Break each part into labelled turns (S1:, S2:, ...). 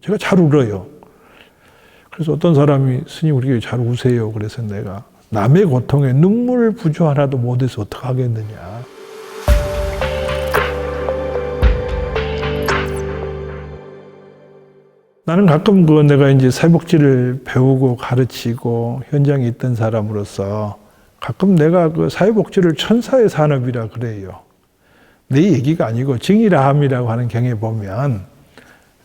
S1: 제가 잘 울어요. 그래서 어떤 사람이 스님 우리 교회 잘 우세요. 그래서 내가 남의 고통에 눈물 부조 하나도 못해서 어떡하겠느냐. 나는 가끔 내가 이제 사회복지를 배우고 가르치고 현장에 있던 사람으로서 가끔 내가 사회복지를 천사의 산업이라 그래요. 내 얘기가 아니고 증이라함이라고 하는 경에 보면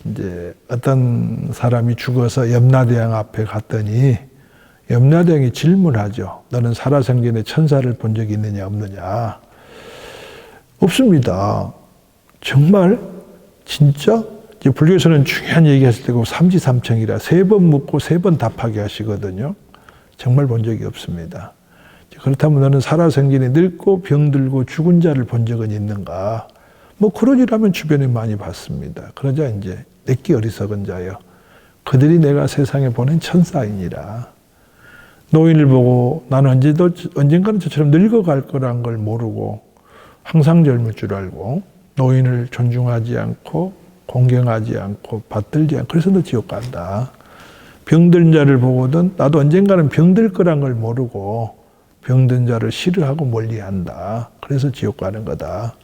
S1: 이제 어떤 사람이 죽어서 염라대왕 앞에 갔더니 염라대왕이 질문하죠. 너는 살아생전에 천사를 본 적이 있느냐 없느냐. 없습니다. 정말? 진짜? 이제 불교에서는 중요한 얘기 했을 때고 삼지삼청이라 3번 묻고 3번 답하게 하시거든요. 정말 본 적이 없습니다. 그렇다면 너는 살아생전에 늙고 병들고 죽은 자를 본 적은 있는가? 뭐 그런 일하면 주변에 많이 봤습니다. 그러자 이제 내끼 어리석은 자여 그들이 내가 세상에 보낸 천사이니라. 노인을 보고 나는 언젠가는 저처럼 늙어갈 거란 걸 모르고 항상 젊을 줄 알고 노인을 존중하지 않고 공경하지 않고 받들지 않고 그래서 너 지옥 간다. 병든 자를 보거든 나도 언젠가는 병들 거란 걸 모르고 병든 자를 싫어하고 멀리한다. 그래서 지옥 가는 거다.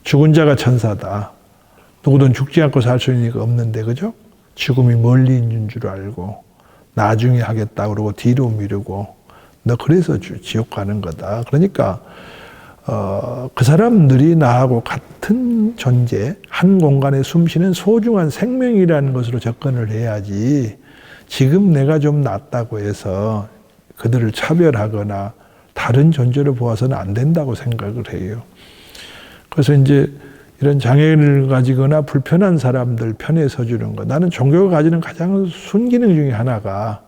S1: 죽은 자가 천사다. 누구든 죽지 않고 살 수 있는 게 없는데 그죠? 죽음이 멀리 있는 줄 알고 나중에 하겠다 그러고 뒤로 미루고 너 그래서 지옥 가는 거다. 그러니까 그 사람들이 나하고 같은 존재, 한 공간에 숨쉬는 소중한 생명이라는 것으로 접근을 해야지 지금 내가 좀 낫다고 해서 그들을 차별하거나 다른 존재로 보아서는 안 된다고 생각을 해요. 그래서 이제 이런 장애를 가지거나 불편한 사람들 편에 서주는 것. 나는 종교가 가지는 가장 순기능 중에 하나가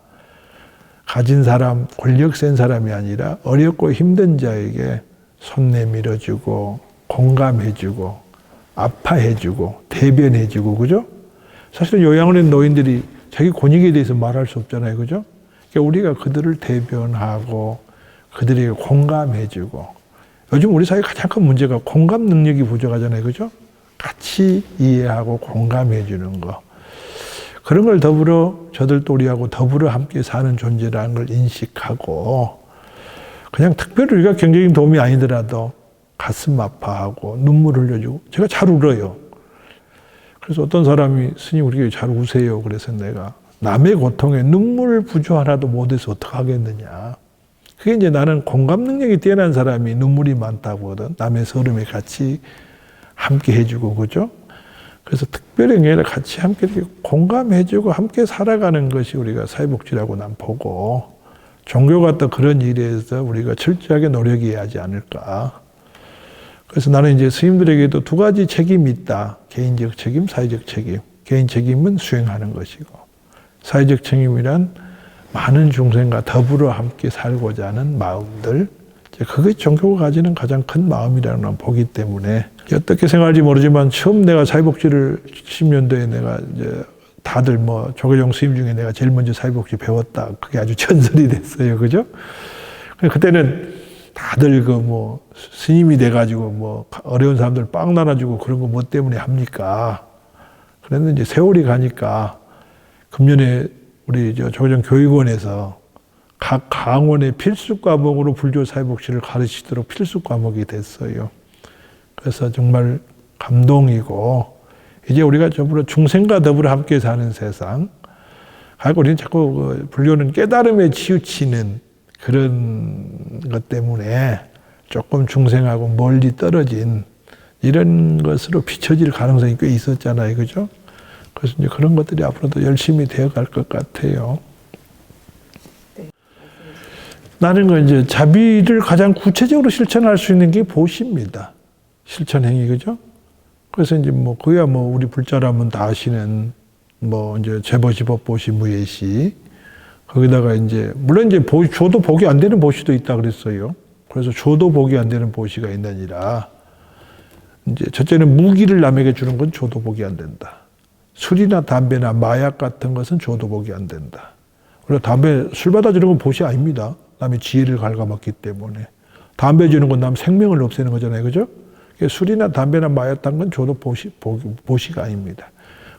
S1: 가진 사람, 권력 센 사람이 아니라 어렵고 힘든 자에게 손 내밀어주고 공감해주고 아파해주고 대변해주고 그죠? 사실은 요양원 에 노인들이 자기 권익에 대해서 말할 수 없잖아요. 그죠? 그러니까 우리가 그들을 대변하고 그들에게 공감해주고 요즘 우리 사회 가장 큰 문제가 공감 능력이 부족하잖아요. 그죠? 같이 이해하고 공감해주는 거. 그런 걸 더불어 저들도 우리하고 더불어 함께 사는 존재라는 걸 인식하고 그냥 특별히 우리가 경제적인 도움이 아니더라도 가슴 아파하고 눈물 흘려주고 제가 잘 울어요. 그래서 어떤 사람이 스님 우리 교회 잘 우세요. 그래서 내가 남의 고통에 눈물 부조 하나도 못해서 어떡하겠느냐. 그게 이제 나는 공감 능력이 뛰어난 사람이 눈물이 많다고 하거든. 남의 서름에 같이 함께 해주고 그죠? 그래서 특별히 아니라 같이 함께 이렇게 공감해주고 함께 살아가는 것이 우리가 사회복지라고 난 보고 종교가 또 그런 일에서 우리가 철저하게 노력해야 하지 않을까. 그래서 나는 이제 스님들에게도 2가지 책임이 있다. 개인적 책임, 사회적 책임. 개인 책임은 수행하는 것이고 사회적 책임이란 많은 중생과 더불어 함께 살고자 하는 마음들. 그게 종교가 가지는 가장 큰 마음이라는 걸 보기 때문에 어떻게 생각할지 모르지만 처음 내가 사회복지를 70년도에 내가 이제 다들 조계종 스님 중에 내가 제일 먼저 사회복지 배웠다. 그게 아주 전설이 됐어요. 그죠? 그때는 다들 스님이 돼가지고 어려운 사람들 빵 나눠주고 그런 거 뭐 때문에 합니까? 그랬는데 이제 세월이 가니까 금년에 우리 조계종 교육원에서 각 강원의 필수 과목으로 불교 사회복지를 가르치도록 필수 과목이 됐어요. 그래서 정말 감동이고 이제 우리가 더불어 중생과 더불어 함께 사는 세상. 우리는 자꾸 불교는 깨달음에 치우치는 그런 것 때문에 조금 중생하고 멀리 떨어진 이런 것으로 비춰질 가능성이 꽤 있었잖아요. 그죠? 그래서 이제 그런 것들이 앞으로도 열심히 되어갈 것 같아요.
S2: 네.
S1: 나는 이제 자비를 가장 구체적으로 실천할 수 있는 게 보시입니다. 실천 행위, 그죠? 그래서 이제 그야 우리 불자라면 다 아시는 이제 재보시법 보시 무예시 거기다가 이제 물론 이제 줘도 복이 안 되는 보시도 있다 그랬어요. 그래서 줘도 복이 안 되는 보시가 있느니라. 이제 첫째는 무기를 남에게 주는 건 줘도 복이 안 된다. 술이나 담배나 마약 같은 것은 줘도 복이 안 된다. 그리고 술 받아주는 건 보시 아닙니다. 남의 지혜를 갉아먹기 때문에. 담배 주는 건 남 생명을 없애는 거잖아요. 그죠? 술이나 담배나 마약 같은 건 줘도 보시가 아닙니다.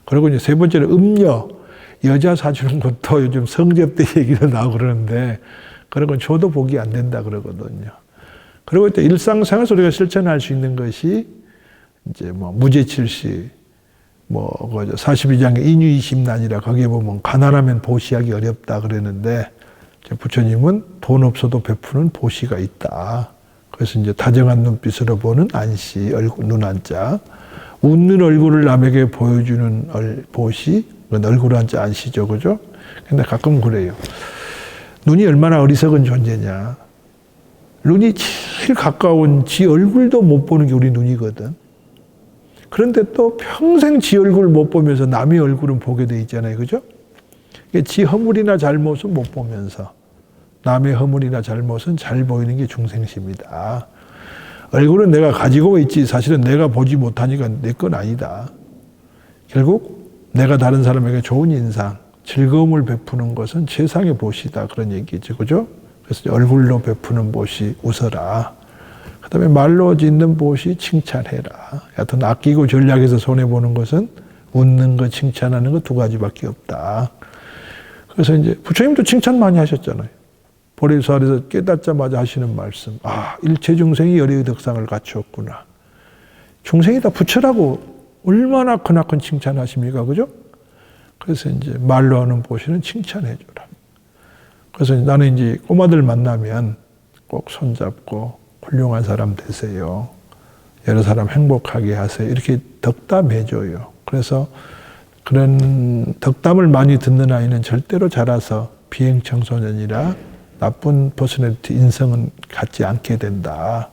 S1: 그리고 이제 세 번째는 음녀, 여자 사주는 것도 요즘 성접대 얘기도 나오고 그러는데 그런 건 줘도 복이 안 된다 그러거든요. 그리고 또 일상생활에서 우리가 실천할 수 있는 것이 이제 뭐 무죄칠시, 뭐 42장의 인유이심난이라 거기에 보면 가난하면 보시하기 어렵다 그랬는데 부처님은 돈 없어도 베푸는 보시가 있다. 그래서 이제 다정한 눈빛으로 보는 안시, 얼굴, 눈 한자, 웃는 얼굴을 남에게 보여주는 보시, 그건 얼굴 한자 안시죠, 그죠? 근데 가끔 그래요. 눈이 얼마나 어리석은 존재냐. 눈이 제일 가까운 지 얼굴도 못 보는 게 우리 눈이거든. 그런데 또 평생 지 얼굴 못 보면서 남의 얼굴은 보게 돼 있잖아요, 그죠? 지 허물이나 잘못은 못 보면서 남의 허물이나 잘못은 잘 보이는 게 중생심이다. 얼굴은 내가 가지고 있지 사실은 내가 보지 못하니까 내 건 아니다. 결국 내가 다른 사람에게 좋은 인상, 즐거움을 베푸는 것은 최상의 보시다. 그런 얘기죠. 그죠? 그래서 얼굴로 베푸는 보시 웃어라. 그 다음에 말로 짓는 보시 칭찬해라. 여하튼 아끼고 전략해서 손해보는 것은 웃는 거 칭찬하는 거 두 가지밖에 없다. 그래서 이제 부처님도 칭찬 많이 하셨잖아요. 보리수알에서 깨닫자마자 하시는 말씀. 아, 일체 중생이 열의의 덕상을 갖추었구나. 중생이 다 부처라고 얼마나 크나큰 칭찬하십니까? 그죠? 그래서 이제 말로 하는 보시는 칭찬해줘라. 그래서 나는 이제 꼬마들 만나면 꼭 손잡고 훌륭한 사람 되세요. 여러 사람 행복하게 하세요. 이렇게 덕담해줘요. 그래서 그런 덕담을 많이 듣는 아이는 절대로 자라서 비행청소년이라 나쁜 퍼스널리티 인성은 갖지 않게 된다.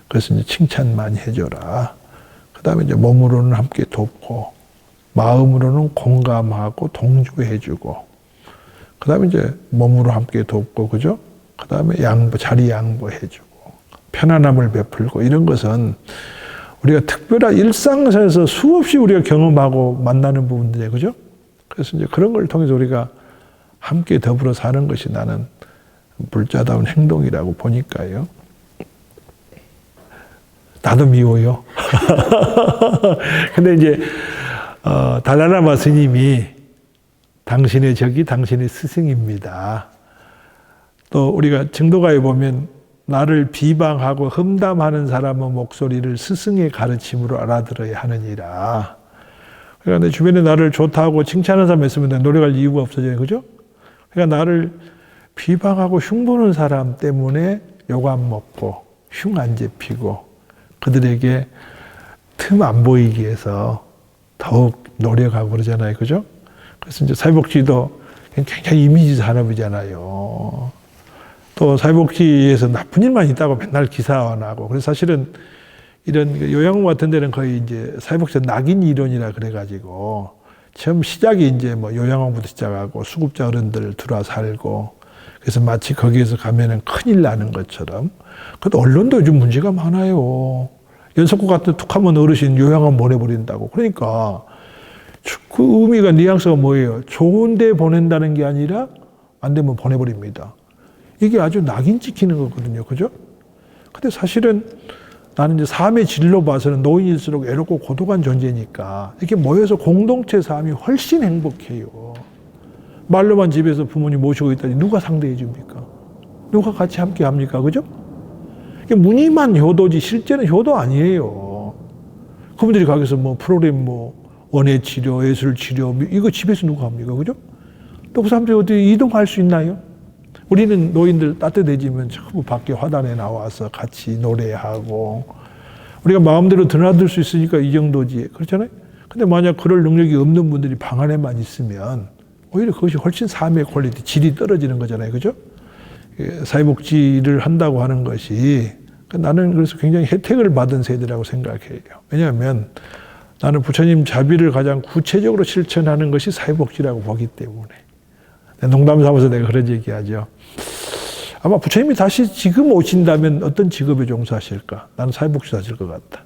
S1: 그래서 이제 칭찬 많이 해줘라. 그 다음에 이제 몸으로는 함께 돕고, 마음으로는 공감하고 동조해주고, 그 다음에 이제 몸으로 함께 돕고, 그죠? 그 다음에 자리 양보해주고, 편안함을 베풀고, 이런 것은 우리가 특별한 일상에서 수없이 우리가 경험하고 만나는 부분들이에요. 그죠? 그래서 이제 그런 걸 통해서 우리가 함께 더불어 사는 것이 나는 불자다운 행동이라고 보니까요. 나도 미워요. 근데 이제, 달라라마 스님이 당신의 적이 당신의 스승입니다. 또 우리가 증도가에 보면 나를 비방하고 험담하는 사람의 목소리를 스승의 가르침으로 알아들어야 하느니라. 그러니까 내 주변에 나를 좋다고 칭찬하는 사람 있으면 노력할 이유가 없어져요. 그죠? 그러니까 나를 비방하고 흉보는 사람 때문에 욕 안 먹고 흉 안 잡히고 그들에게 틈 안 보이기 위해서 더욱 노력하고 그러잖아요. 그죠? 그래서 이제 사회복지도 굉장히 이미지 산업이잖아요. 또 사회복지에서 나쁜 일만 있다고 맨날 기사화나고. 그래서 사실은 이런 요양원 같은 데는 거의 이제 사회복지 낙인 이론이라 그래가지고 처음 시작이 이제 뭐 요양원부터 시작하고 수급자 어른들 들어와 살고 그래서 마치 거기에서 가면은 큰일 나는 것처럼. 그래도 언론도 요즘 문제가 많아요. 연속국 같은 데 툭하면 어르신 요양원 보내버린다고. 그러니까 그 의미가 뉘앙스가 뭐예요? 좋은 데 보낸다는 게 아니라 안 되면 보내버립니다. 이게 아주 낙인 찍히는 거거든요. 그죠? 근데 사실은 나는 이제 삶의 질로 봐서는 노인일수록 외롭고 고독한 존재니까 이렇게 모여서 공동체 삶이 훨씬 행복해요. 말로만 집에서 부모님 모시고 있다니 누가 상대해 줍니까? 누가 같이 함께 합니까? 그죠? 무늬만 효도지 실제는 효도 아니에요. 그분들이 거기서 뭐 프로그램 뭐 원예 치료, 예술 치료 이거 집에서 누가 합니까? 그죠? 또 그 사람들이 어디 이동할 수 있나요? 우리는 노인들 따뜻해지면 전부 밖에 화단에 나와서 같이 노래하고 우리가 마음대로 드나들 수 있으니까 이 정도지. 그렇잖아요? 근데 만약 그럴 능력이 없는 분들이 방 안에만 있으면 오히려 그것이 훨씬 삶의 퀄리티, 질이 떨어지는 거잖아요. 그죠? 사회복지를 한다고 하는 것이 나는 그래서 굉장히 혜택을 받은 세대라고 생각해요. 왜냐하면 나는 부처님 자비를 가장 구체적으로 실천하는 것이 사회복지라고 보기 때문에. 농담 삼아서 내가 그런 얘기하죠. 아마 부처님이 다시 지금 오신다면 어떤 직업에 종사하실까? 나는 사회복지사 하실 것 같다.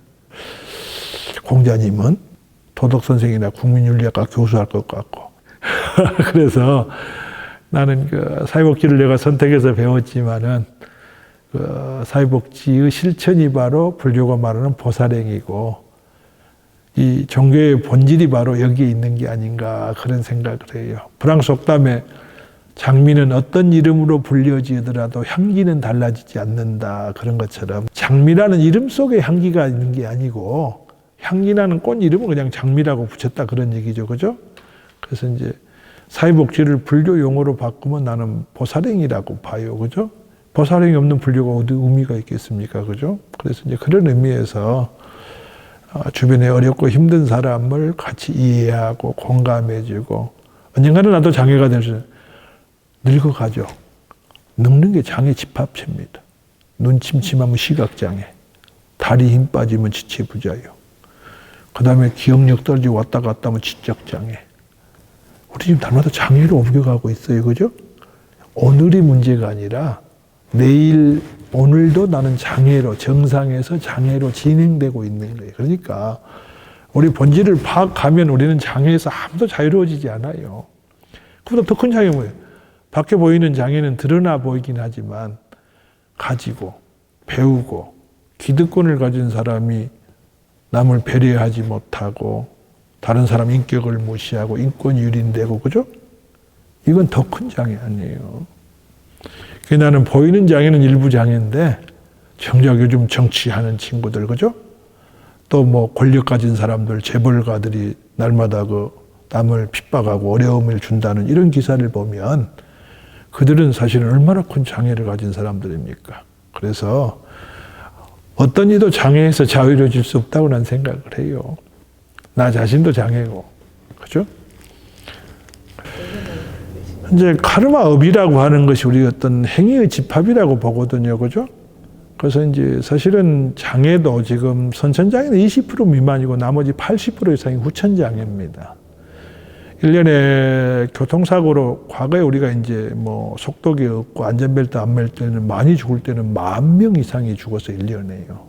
S1: 공자님은 도덕선생이나 국민윤리학과 교수할 것 같고. 그래서 나는 그 사회복지를 내가 선택해서 배웠지만은 그 사회복지의 실천이 바로 불교가 말하는 보살행이고 이 종교의 본질이 바로 여기에 있는 게 아닌가 그런 생각을 해요. 프랑스 옥담에 장미는 어떤 이름으로 불려지더라도 향기는 달라지지 않는다. 그런 것처럼 장미라는 이름 속에 향기가 있는 게 아니고 향기나는 꽃 이름은 그냥 장미라고 붙였다 그런 얘기죠. 그죠? 그래서 이제 사회복지를 불교 용어로 바꾸면 나는 보살행이라고 봐요. 그죠? 보살행이 없는 불교가 어디 의미가 있겠습니까? 그죠? 그래서 이제 그런 의미에서 주변에 어렵고 힘든 사람을 같이 이해하고 공감해주고 언젠가는 나도 장애가 될 수 늙어가죠. 늙는 게 장애 집합체입니다. 눈 침침하면 시각장애, 다리 힘 빠지면 지체부자요. 그 다음에 기억력 떨어지고 왔다 갔다 하면 지적장애. 우리 지금 날마다 장애로 옮겨가고 있어요. 그죠? 오늘이 문제가 아니라 내일, 오늘도 나는 장애로, 정상에서 장애로 진행되고 있는 거예요. 그러니까 우리 본질을 파악하면 우리는 장애에서 아무도 자유로워지지 않아요. 그보다 더 큰 장애는 뭐예요? 밖에 보이는 장애는 드러나 보이긴 하지만 가지고, 배우고, 기득권을 가진 사람이 남을 배려하지 못하고 다른 사람 인격을 무시하고 인권이 유린되고, 그죠? 이건 더 큰 장애 아니에요. 나는 보이는 장애는 일부 장애인데 정작 요즘 정치하는 친구들, 그죠? 또 뭐 권력 가진 사람들, 재벌가들이 날마다 그 남을 핍박하고 어려움을 준다는 이런 기사를 보면 그들은 사실은 얼마나 큰 장애를 가진 사람들입니까? 그래서 어떤 이도 장애에서 자유로워질 수 없다고 난 생각을 해요. 나 자신도 장애고, 그죠? 이제 카르마업이라고 하는 것이 우리 어떤 행위의 집합이라고 보거든요, 그죠? 그래서 이제 사실은 장애도 지금 선천장애는 20% 미만이고 나머지 80% 이상이 후천장애입니다. 1년에 교통사고로 과거에 우리가 이제 뭐 속도계 없고 안전벨트 안 맬 때는 많이 죽을 때는 10,000명 이상이 죽어서 1년에요.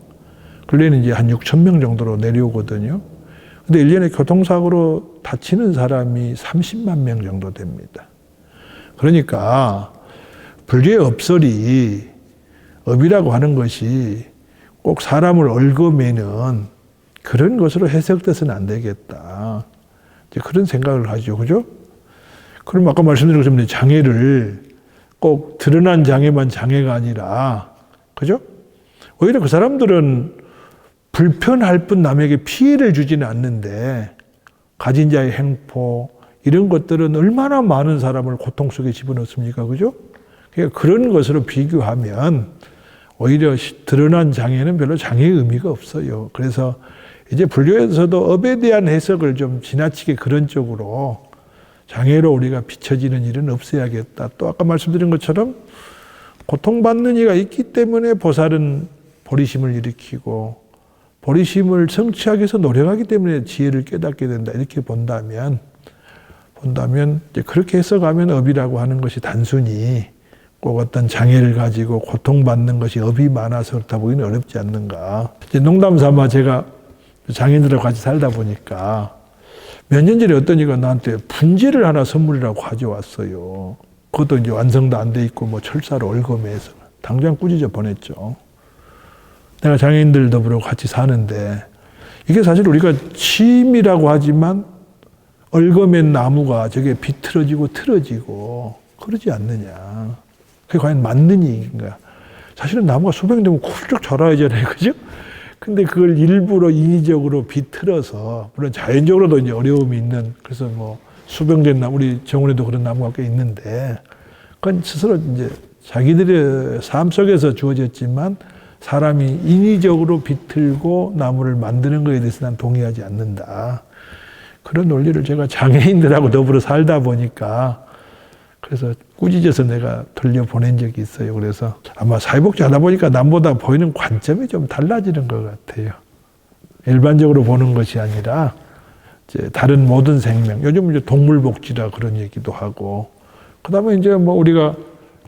S1: 근래는 이제 한 6,000명 정도로 내려오거든요. 근데 1년에 교통사고로 다치는 사람이 30만 명 정도 됩니다. 그러니까 불교의 업설이 업이라고 하는 것이 꼭 사람을 얽어매는 그런 것으로 해석돼서는 안 되겠다. 이제 그런 생각을 하죠. 그죠? 그럼 아까 말씀드린 것처럼 장애를 꼭 드러난 장애만 장애가 아니라, 그죠? 오히려 그 사람들은 불편할 뿐 남에게 피해를 주지는 않는데 가진 자의 행포 이런 것들은 얼마나 많은 사람을 고통 속에 집어넣습니까? 그죠? 그러니까 그런 것으로 비교하면 오히려 드러난 장애는 별로 장애의 의미가 없어요. 그래서 이제 불교에서도 업에 대한 해석을 좀 지나치게 그런 쪽으로 장애로 우리가 비춰지는 일은 없어야겠다. 또 아까 말씀드린 것처럼 고통받는 이가 있기 때문에 보살은 보리심을 일으키고 보리심을 성취하기 위해서 노력하기 때문에 지혜를 깨닫게 된다. 이렇게 본다면 이제 그렇게 해석하면 업이라고 하는 것이 단순히 꼭 어떤 장애를 가지고 고통받는 것이 업이 많아서 그렇다 보기는 어렵지 않는가. 이제 농담 삼아 제가 장애인들하고 같이 살다 보니까 몇 년 전에 어떤 이가 나한테 분재를 하나 선물이라고 가져왔어요. 그것도 이제 완성도 안 돼 있고 뭐 철사로 얽어매서 당장 꾸짖어 보냈죠. 내가 장애인들 더불어 같이 사는데 이게 사실 우리가 침이라고 하지만 얽어맨 나무가 저게 비틀어지고 틀어지고 그러지 않느냐. 그게 과연 맞는 얘기인가. 사실은 나무가 수백 년 되면 훌쩍 자라야잖아요. 그죠? 근데 그걸 일부러 인위적으로 비틀어서, 물론 자연적으로도 이제 어려움이 있는, 그래서 뭐 수백 년 나무, 우리 정원에도 그런 나무가 꽤 있는데, 그건 스스로 이제 자기들의 삶 속에서 주어졌지만 사람이 인위적으로 비틀고 나무를 만드는 것에 대해서 난 동의하지 않는다. 그런 논리를 제가 장애인들하고 더불어 살다 보니까 그래서 꾸짖어서 내가 돌려보낸 적이 있어요. 그래서 아마 사회복지 하다 보니까 남보다 보이는 관점이 좀 달라지는 것 같아요. 일반적으로 보는 것이 아니라 이제 다른 모든 생명, 요즘 이제 동물복지라 그런 얘기도 하고, 그 다음에 이제 뭐 우리가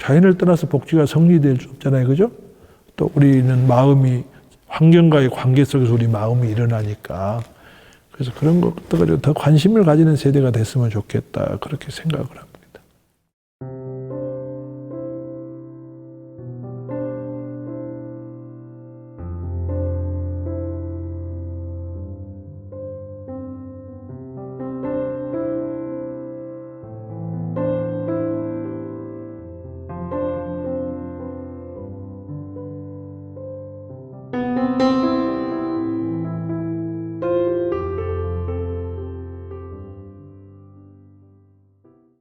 S1: 자연을 떠나서 복지가 성립될 수 없잖아요. 그죠? 또 우리는 마음이 환경과의 관계 속에서 우리 마음이 일어나니까 그래서 그런 것들 가지고 더 관심을 가지는 세대가 됐으면 좋겠다. 그렇게 생각을 합니다.